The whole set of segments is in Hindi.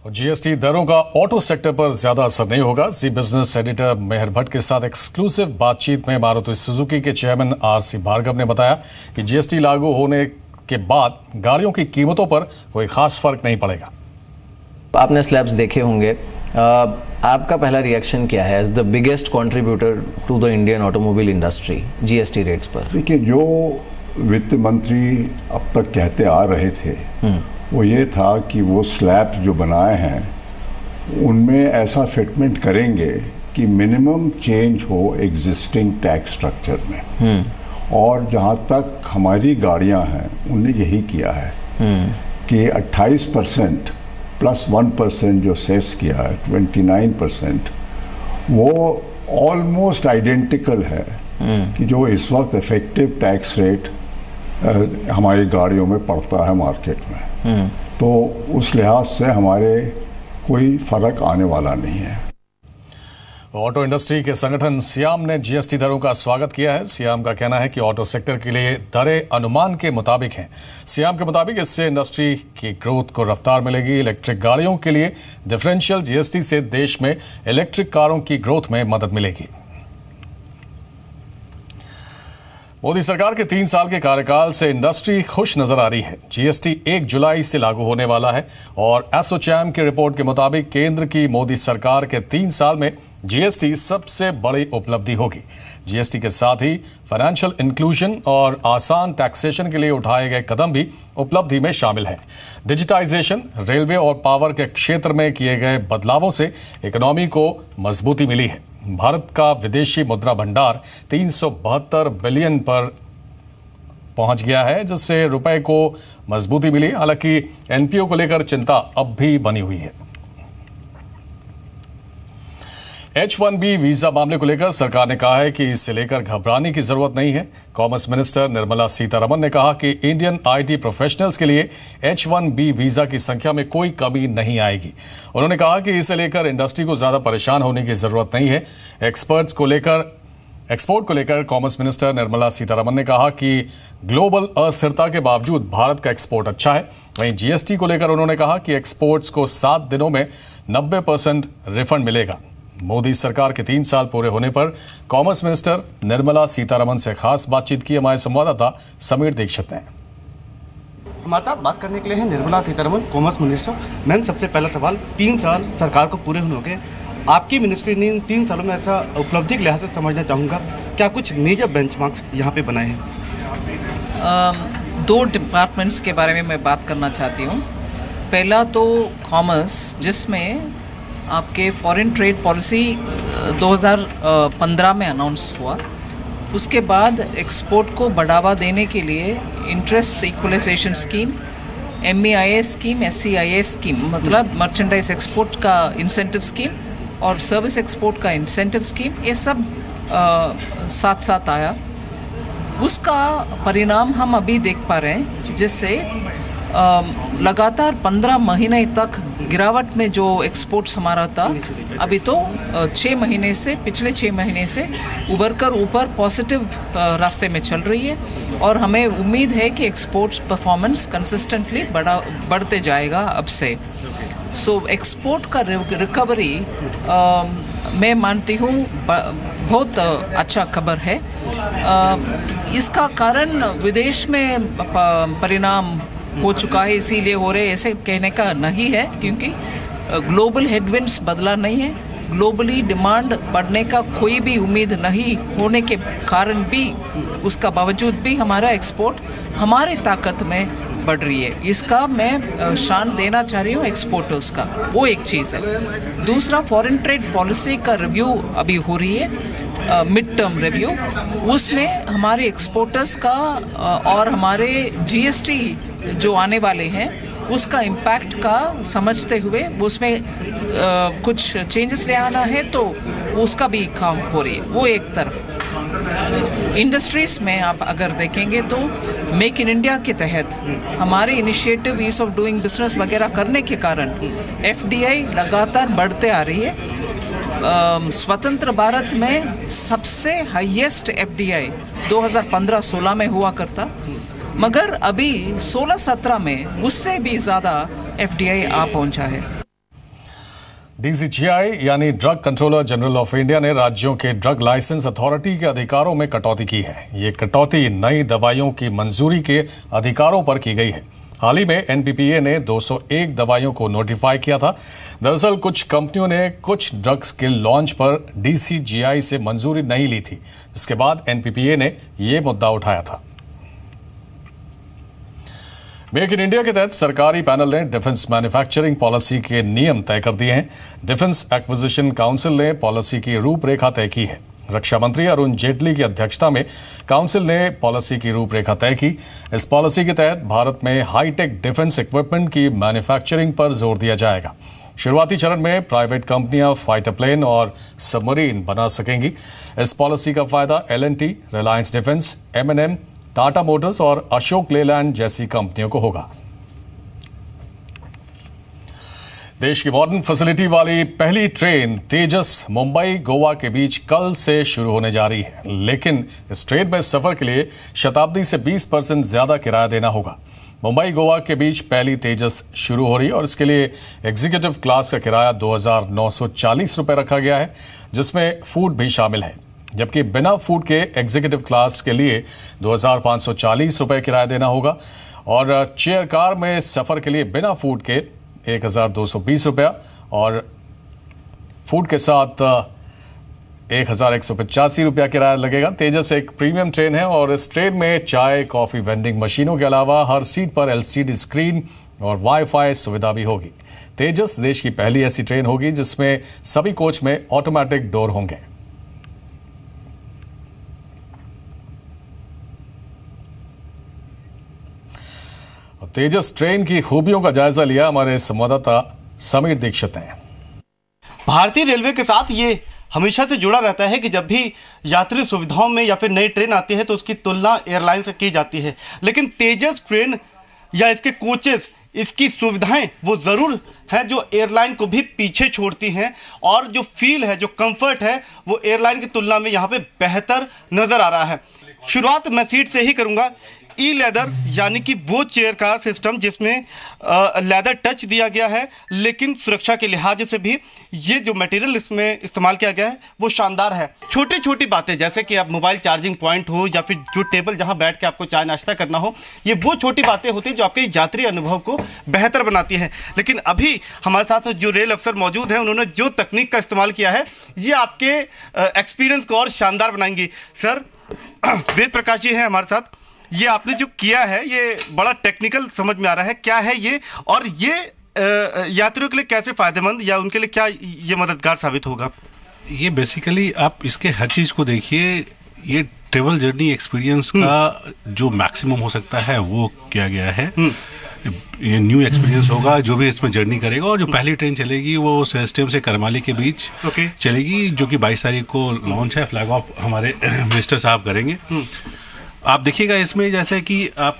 जीएसटी दरों का ऑटो सेक्टर पर ज्यादा असर नहीं होगा। जी बिजनेस एडिटर मेहर भट्ट के साथ एक्सक्लूसिव बातचीत में मारुति सुजुकी के चेयरमैन आर.सी. भार्गव ने बताया कि जीएसटी लागू होने के बाद गाड़ियों की कीमतों पर कोई खास फर्क नहीं पड़ेगा। आपने स्लैब्स देखे होंगे, आपका पहला रिएक्शन क्या है as the biggest contributor to the Indian automobile industry GST rates पर? देखिए, जो वित्त मंत्री अब तक कहते आ रहे थे वो ये था कि वो स्लैब जो बनाए हैं उनमें ऐसा फिटमेंट करेंगे कि मिनिमम चेंज हो एग्जिस्टिंग टैक्स स्ट्रक्चर में। और जहाँ तक हमारी गाड़ियाँ हैं उनने यही किया है कि 28% प्लस 1% जो सेस किया है 29%, वो ऑलमोस्ट आइडेंटिकल है कि जो इस वक्त इफेक्टिव टैक्स रेट हमारी गाड़ियों में पड़ता है मार्केट में। तो उस लिहाज से हमारे कोई फर्क आने वाला नहीं है। ऑटो इंडस्ट्री के संगठन सियाम ने जीएसटी दरों का स्वागत किया है। सियाम का कहना है कि ऑटो सेक्टर के लिए दरें अनुमान के मुताबिक हैं। सियाम के मुताबिक इससे इंडस्ट्री की ग्रोथ को रफ्तार मिलेगी। इलेक्ट्रिक गाड़ियों के लिए डिफरेंशियल जीएसटी से देश में इलेक्ट्रिक कारों की ग्रोथ में मदद मिलेगी। मोदी सरकार के 3 साल के कार्यकाल से इंडस्ट्री खुश नजर आ रही है। जीएसटी 1 जुलाई से लागू होने वाला है और एसोचैम की रिपोर्ट के मुताबिक केंद्र की मोदी सरकार के 3 साल में जीएसटी सबसे बड़ी उपलब्धि होगी। जीएसटी के साथ ही फाइनेंशियल इंक्लूजन और आसान टैक्सेशन के लिए उठाए गए कदम भी उपलब्धि में शामिल हैं। डिजिटाइजेशन, रेलवे और पावर के क्षेत्र में किए गए बदलावों से इकोनॉमी को मजबूती मिली है। भारत का विदेशी मुद्रा भंडार 372 बिलियन पर पहुंच गया है, जिससे रुपए को मजबूती मिली। हालांकि एनपीओ को लेकर चिंता अब भी बनी हुई है। H-1B वीजा मामले को लेकर सरकार ने कहा है कि इसे लेकर घबराने की जरूरत नहीं है। कॉमर्स मिनिस्टर निर्मला सीतारमण ने कहा कि इंडियन आईटी प्रोफेशनल्स के लिए H-1B वीजा की संख्या में कोई कमी नहीं आएगी। उन्होंने कहा कि इसे लेकर इंडस्ट्री को ज्यादा परेशान होने की जरूरत नहीं है। एक्सपोर्ट को लेकर कॉमर्स मिनिस्टर निर्मला सीतारमण ने कहा कि ग्लोबल अस्थिरता के बावजूद भारत का एक्सपोर्ट अच्छा है। वहीं जीएसटी को लेकर उन्होंने कहा कि एक्सपोर्ट्स को 7 दिनों में 90% रिफंड मिलेगा। मोदी सरकार के 3 साल पूरे होने पर कॉमर्स मिनिस्टर निर्मला सीतारमण से खास बातचीत की हमारे संवाददाता समीर दीक्षित ने। हमारे साथ बात करने के लिए है Nirmala Sitharaman, commerce minister. Ma'am, सबसे पहला सवाल, 3 साल सरकार को पूरे होने हो गए, आपकी मिनिस्ट्री ने इन 3 सालों में ऐसा उपलब्धि के लिहाज से समझना चाहूँगा, क्या कुछ मेजर बेंचमार्क्स यहाँ पे बनाए हैं? 2 डिपार्टमेंट्स के बारे में मैं बात करना चाहती हूँ। पहला तो कॉमर्स, जिसमें आपके फॉरेन ट्रेड पॉलिसी 2015 में अनाउंस हुआ। उसके बाद एक्सपोर्ट को बढ़ावा देने के लिए interest equalization scheme, MEIS scheme, SCIS scheme, मतलब मर्चेंडाइज एक्सपोर्ट का इंसेंटिव स्कीम और सर्विस एक्सपोर्ट का इंसेंटिव स्कीम, ये सब साथ साथ आया। उसका परिणाम हम अभी देख पा रहे हैं, जिससे लगातार 15 महीने तक गिरावट में जो एक्सपोर्ट्स हमारा था, अभी तो 6 महीने से, पिछले 6 महीने से उभर कर ऊपर पॉजिटिव रास्ते में चल रही है। और हमें उम्मीद है कि एक्सपोर्ट्स परफॉर्मेंस कंसिस्टेंटली बढ़ते जाएगा अब से। सो एक्सपोर्ट का रिकवरी मैं मानती हूँ बहुत अच्छा खबर है। इसका कारण विदेश में परिणाम हो चुका है, इसीलिए हो रहे, ऐसे कहने का नहीं है, क्योंकि ग्लोबल हेडविंड्स बदला नहीं है। ग्लोबली डिमांड बढ़ने का कोई भी उम्मीद नहीं होने के कारण भी, उसका बावजूद भी हमारा एक्सपोर्ट हमारे ताकत में बढ़ रही है। इसका मैं शान देना चाह रही हूँ एक्सपोर्टर्स का, वो एक चीज़ है। दूसरा, फॉरेन ट्रेड पॉलिसी का रिव्यू अभी हो रही है, मिड टर्म रिव्यू। उसमें हमारे एक्सपोर्टर्स का और हमारे जीएसटी जो आने वाले हैं उसका इम्पैक्ट का समझते हुए उसमें कुछ चेंजेस ले आना है, तो उसका भी काम हो रही है। वो एक तरफ। इंडस्ट्रीज में आप अगर देखेंगे तो मेक इन इंडिया के तहत हमारे initiative, ease of doing business वगैरह करने के कारण FDI लगातार बढ़ते आ रही है। स्वतंत्र भारत में सबसे हाईएस्ट FDI 2015-16 में हुआ करता, मगर अभी 16-17 में उससे भी ज़्यादा FDI आ पहुंचा है। DCGI यानी drug controller general of India ने राज्यों के ड्रग लाइसेंस अथॉरिटी के अधिकारों में कटौती की है। ये कटौती नई दवाइयों की मंजूरी के अधिकारों पर की गई है। हाल ही में NPPA ने 201 दवाइयों को नोटिफाई किया था। दरअसल कुछ कंपनियों ने कुछ ड्रग्स के लॉन्च पर DCGI से मंजूरी नहीं ली थी, जिसके बाद NPPA ने ये मुद्दा उठाया था। मेक इन इंडिया के तहत सरकारी पैनल ने डिफेंस मैन्युफैक्चरिंग पॉलिसी के नियम तय कर दिए हैं। डिफेंस एक्विजिशन काउंसिल ने पॉलिसी की रूपरेखा तय की है। रक्षा मंत्री अरुण जेटली की अध्यक्षता में काउंसिल ने पॉलिसी की रूपरेखा तय की। इस पॉलिसी के तहत भारत में हाईटेक डिफेंस इक्विपमेंट की मैन्युफैक्चरिंग पर जोर दिया जाएगा। शुरुआती चरण में प्राइवेट कंपनियां फाइटर प्लेन और सबमरीन बना सकेंगी। इस पॉलिसी का फायदा L&T, Reliance defence, M&M, Tata Motors और अशोक लेलैंड जैसी कंपनियों को होगा। देश की मॉडर्न फैसिलिटी वाली पहली ट्रेन तेजस मुंबई गोवा के बीच कल से शुरू होने जा रही है, लेकिन इस ट्रेन में सफर के लिए शताब्दी से 20% ज्यादा किराया देना होगा। मुंबई गोवा के बीच पहली तेजस शुरू हो रही है और इसके लिए एग्जीक्यूटिव क्लास का किराया 2,940 रुपये रखा गया है, जिसमें फूड भी शामिल है। जबकि बिना फूड के एग्जीक्यूटिव क्लास के लिए 2,540 रुपये किराया देना होगा और चेयर कार में सफर के लिए बिना फूड के 1,220 रुपया और फूड के साथ 1,185 रुपया किराया लगेगा। तेजस एक प्रीमियम ट्रेन है और इस ट्रेन में चाय कॉफी वेंडिंग मशीनों के अलावा हर सीट पर LCD स्क्रीन और वाईफाई सुविधा भी होगी। तेजस देश की पहली ऐसी ट्रेन होगी जिसमें सभी कोच में ऑटोमेटिक डोर होंगे। तेजस ट्रेन की खूबियों का जायजा लिया हमारे संवाददाता समीर दीक्षित ने। भारतीय रेलवे के साथ ये हमेशा से जुड़ा रहता है कि जब भी यात्री सुविधाओं में या फिर नई ट्रेन आती है तो उसकी तुलना एयरलाइन से की जाती है, लेकिन तेजस ट्रेन या इसके कोचेस, इसकी सुविधाएं वो ज़रूर हैं जो एयरलाइन को भी पीछे छोड़ती हैं और जो फील है, जो कंफर्ट है, वो एयरलाइन की तुलना में यहाँ पे बेहतर नज़र आ रहा है। शुरुआत मैं सीट से ही करूँगा। लेदर यानी कि वो चेयर कार सिस्टम जिसमें लेदर टच दिया गया है, लेकिन सुरक्षा के लिहाज से भी ये जो मटेरियल इसमें इस्तेमाल किया गया है वो शानदार है। छोटी छोटी बातें जैसे कि आप मोबाइल चार्जिंग पॉइंट हो या फिर जो टेबल जहां बैठ के आपको चाय नाश्ता करना हो, ये वो छोटी बातें होती हैं जो आपके यात्री अनुभव को बेहतर बनाती हैं। लेकिन अभी हमारे साथ जो रेल अफसर मौजूद हैं, उन्होंने जो तकनीक का इस्तेमाल किया है ये आपके एक्सपीरियंस को और शानदार बनाएंगी। सर, वेद प्रकाश जी हैं हमारे साथ। ये आपने जो किया है ये बड़ा टेक्निकल समझ में आ रहा है, क्या है ये और ये यात्रियों के लिए कैसे फ़ायदेमंद या उनके लिए क्या ये मददगार साबित होगा? ये बेसिकली आप इसके हर चीज़ को देखिए, ये ट्रेवल जर्नी एक्सपीरियंस का जो मैक्सिमम हो सकता है वो किया गया है। ये न्यू एक्सपीरियंस होगा जो भी इसमें जर्नी करेगा। और जो पहली ट्रेन चलेगी वो STM से करमाली के बीच चलेगी, जो कि 22 तारीख को लॉन्च है। फ्लैग ऑफ हमारे मिनिस्टर साहब करेंगे। आप देखिएगा इसमें जैसे कि आप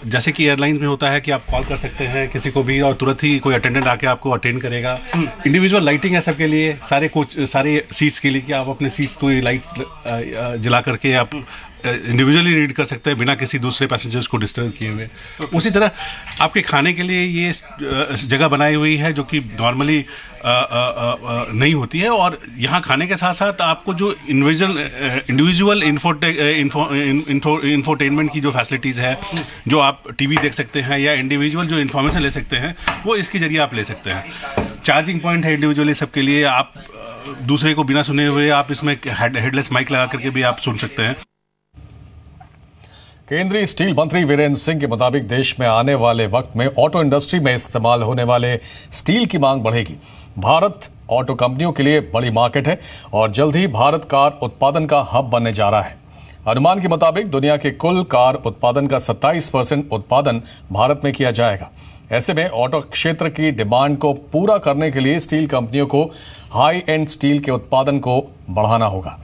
जैसे कि एयरलाइंस में होता है कि आप कॉल कर सकते हैं किसी को भी और तुरंत ही कोई अटेंडेंट आके आपको अटेंड करेगा। इंडिविजुअल लाइटिंग है सबके लिए, सारे सीट्स के लिए कि आप अपने सीट्स को लाइट जला करके आप इंडिविजुअली रीड कर सकते हैं बिना किसी दूसरे पैसेंजर्स को डिस्टर्ब किए हुए। उसी तरह आपके खाने के लिए ये जगह बनाई हुई है जो कि नॉर्मली नहीं होती है। और यहाँ खाने के साथ साथ आपको जो इंडिविजुअल इंफोटेनमेंट की जो फैसिलिटीज़ है, जो आप टीवी देख सकते हैं या इंडिविजुअल जो इन्फॉर्मेशन ले सकते हैं, वो इसके जरिए आप ले सकते हैं। चार्जिंग पॉइंट है इंडिविजुअली सबके लिए। आप दूसरे को बिना सुने हुए आप इसमें हेडलेस माइक लगा करके भी आप सुन सकते हैं। केंद्रीय स्टील मंत्री वीरेंद्र सिंह के मुताबिक देश में आने वाले वक्त में ऑटो इंडस्ट्री में इस्तेमाल होने वाले स्टील की मांग बढ़ेगी। भारत ऑटो कंपनियों के लिए बड़ी मार्केट है और जल्द ही भारत कार उत्पादन का हब बनने जा रहा है। अनुमान के मुताबिक दुनिया के कुल कार उत्पादन का 27% उत्पादन भारत में किया जाएगा। ऐसे में ऑटो क्षेत्र की डिमांड को पूरा करने के लिए स्टील कंपनियों को हाई एंड स्टील के उत्पादन को बढ़ाना होगा।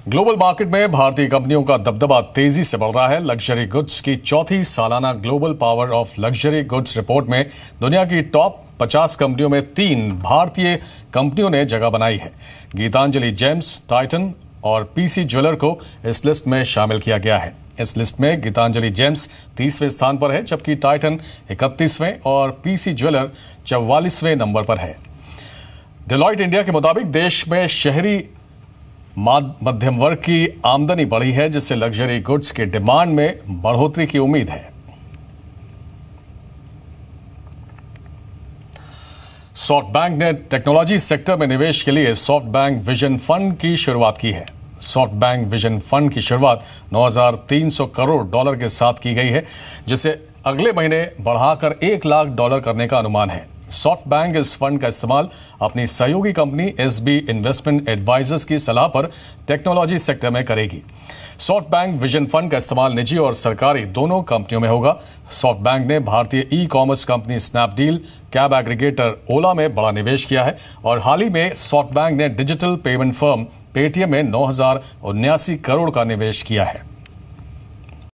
ग्लोबल मार्केट में भारतीय कंपनियों का दबदबा तेजी से बढ़ रहा है। लग्जरी गुड्स की चौथी सालाना global power of luxury goods report में दुनिया की टॉप 50 कंपनियों में 3 भारतीय कंपनियों ने जगह बनाई है। गीतांजलि जेम्स, टाइटन और PC ज्वेलर को इस लिस्ट में शामिल किया गया है। इस लिस्ट में गीतांजलि जेम्स 30वें स्थान पर है, जबकि टाइटन 31वें और पीसी ज्वेलर 44वें नंबर पर है। डेलॉइट इंडिया के मुताबिक देश में शहरी मध्यम वर्ग की आमदनी बढ़ी है, जिससे लग्जरी गुड्स की डिमांड में बढ़ोतरी की उम्मीद है। सॉफ्टबैंक ने टेक्नोलॉजी सेक्टर में निवेश के लिए सॉफ्टबैंक विजन फंड की शुरुआत की है। सॉफ्टबैंक विजन फंड की शुरुआत 9,300 करोड़ डॉलर के साथ की गई है, जिसे अगले महीने बढ़ाकर $1 लाख करने का अनुमान है। सॉफ्टबैंक इस फंड का इस्तेमाल अपनी सहयोगी कंपनी एसबी इन्वेस्टमेंट एडवाइजर्स की सलाह पर टेक्नोलॉजी सेक्टर में करेगी। सॉफ्टबैंक विजन फंड का इस्तेमाल निजी और सरकारी दोनों कंपनियों में होगा। सॉफ्टबैंक ने भारतीय e commerce company Snapdeal, cab aggregator Ola में बड़ा निवेश किया है और हाल ही में सॉफ्टबैंक ने डिजिटल पेमेंट फर्म पेटीएम में 9,079 करोड़ का निवेश किया है।